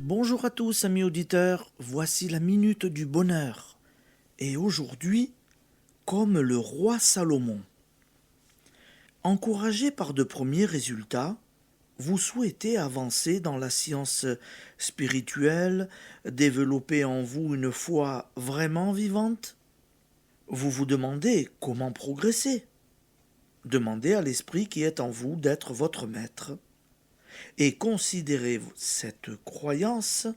Bonjour à tous, amis auditeurs, voici la minute du bonheur. Et aujourd'hui, comme le roi Salomon. Encouragé par de premiers résultats, vous souhaitez avancer dans la science spirituelle, développer en vous une foi vraiment vivante? Vous vous demandez comment progresser. Demandez à l'Esprit qui est en vous d'être votre maître et considérez cette croyance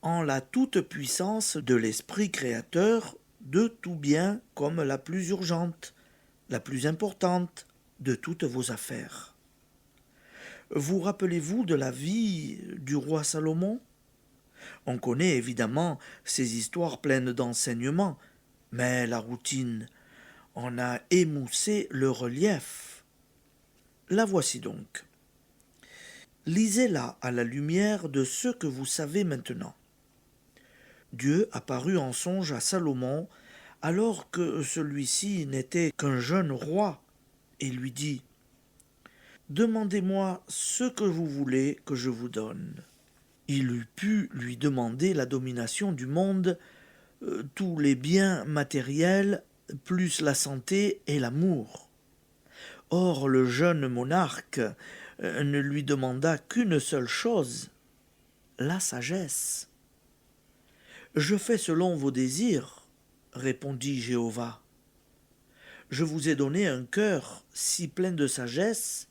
en la toute-puissance de l'Esprit créateur de tout bien comme la plus urgente, la plus importante de toutes vos affaires. Vous rappelez-vous de la vie du roi Salomon? On connaît évidemment ces histoires pleines d'enseignements, mais la routine en a émoussé le relief. La voici donc. Lisez-la à la lumière de ce que vous savez maintenant. Dieu apparut en songe à Salomon alors que celui-ci n'était qu'un jeune roi et lui dit « Demandez-moi ce que vous voulez que je vous donne. » Il eût pu lui demander la domination du monde, tous les biens matériels, plus la santé et l'amour. Or le jeune monarque ne lui demanda qu'une seule chose, la sagesse. « Je fais selon vos désirs, répondit Jéhovah. Je vous ai donné un cœur si plein de sagesse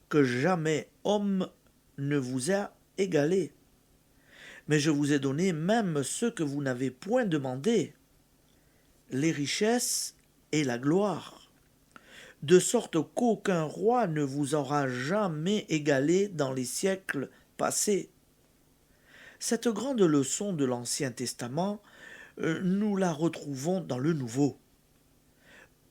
que jamais homme ne vous a égalé. Mais je vous ai donné même ce que vous n'avez point demandé, les richesses et la gloire, de sorte qu'aucun roi ne vous aura jamais égalé dans les siècles passés. » Cette grande leçon de l'Ancien Testament, nous la retrouvons dans le Nouveau.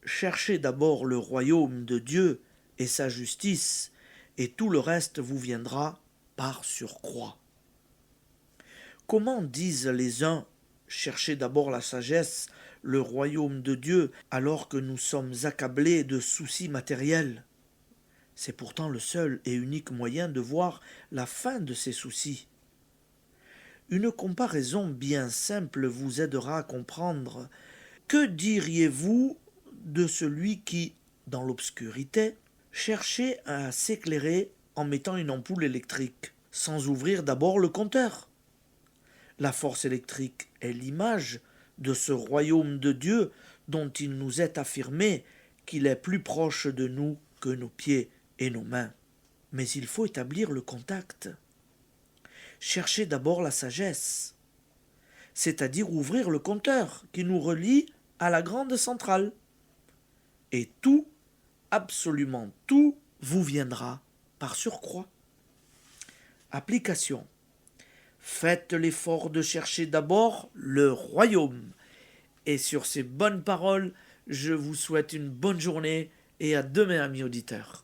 Cherchez d'abord le royaume de Dieu et sa justice, et tout le reste vous viendra par surcroît. Comment disent les uns « cherchez d'abord la sagesse, le royaume de Dieu » alors que nous sommes accablés de soucis matériels? C'est pourtant le seul et unique moyen de voir la fin de ces soucis. Une comparaison bien simple vous aidera à comprendre. Que diriez-vous de celui qui, dans l'obscurité, cherchait à s'éclairer en mettant une ampoule électrique, sans ouvrir d'abord le compteur? La force électrique est l'image de ce royaume de Dieu dont il nous est affirmé qu'il est plus proche de nous que nos pieds et nos mains. Mais il faut établir le contact. Cherchez d'abord la sagesse, c'est-à-dire ouvrir le compteur qui nous relie à la grande centrale. Et tout, absolument tout, vous viendra par surcroît. Application. Faites l'effort de chercher d'abord le royaume. Et sur ces bonnes paroles, je vous souhaite une bonne journée et à demain, amis auditeurs.